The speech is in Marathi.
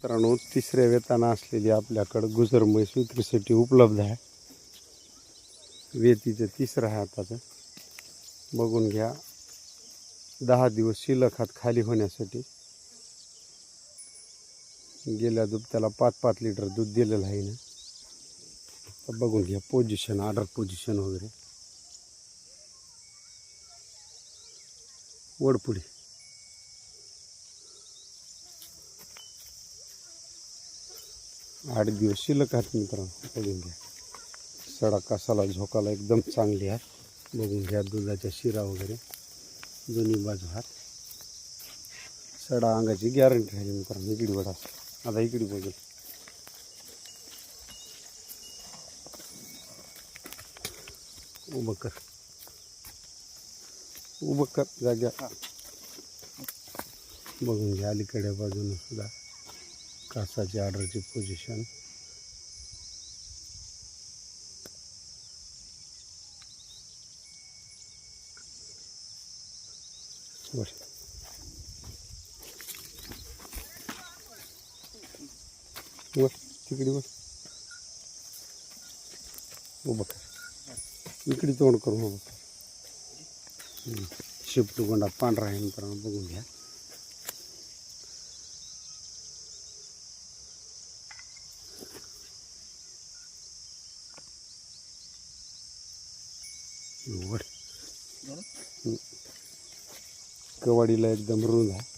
मित्रांनो, तिसऱ्या वेताना असलेली आपल्याकडं गुजर म्हैस विक्रीसाठी उपलब्ध आहे. वेतीचं तिसरं आहे आताचं. बघून घ्या. 10 दिवस शिल्लक हात खाली होण्यासाठी. गेल्या त्याला 5-5 लिटर दूध दिलेलं आहे ना. तर बघून घ्या पोझिशन, ऑर्डर पोझिशन वगैरे. वडपुडी 8 दिवस शिल्लक आहेत मित्रांनो. बघून घ्या. सडा कासाला झोकाला एकदम चांगली आहे. बघून घ्या दुधाच्या शिरा वगैरे दोन्ही बाजू हात. सडा अंगाची गॅरंटी आहे मित्रांनो. इकडे बघा, आता इकडे बघेल. उभं कर, उभं कर जाग्या. बघून घ्या अलीकडे बाजूने सुद्धा कासाची ऑर्डरची पोझिशन. वर वर तिकडे वर उभं कर. इकडे तोंड करून उभं कर. शिफ्ट गोंडा पांढरा आहे मित्रांनो. बघून घ्या. वर कवाडीला एकदम रुंद आहे.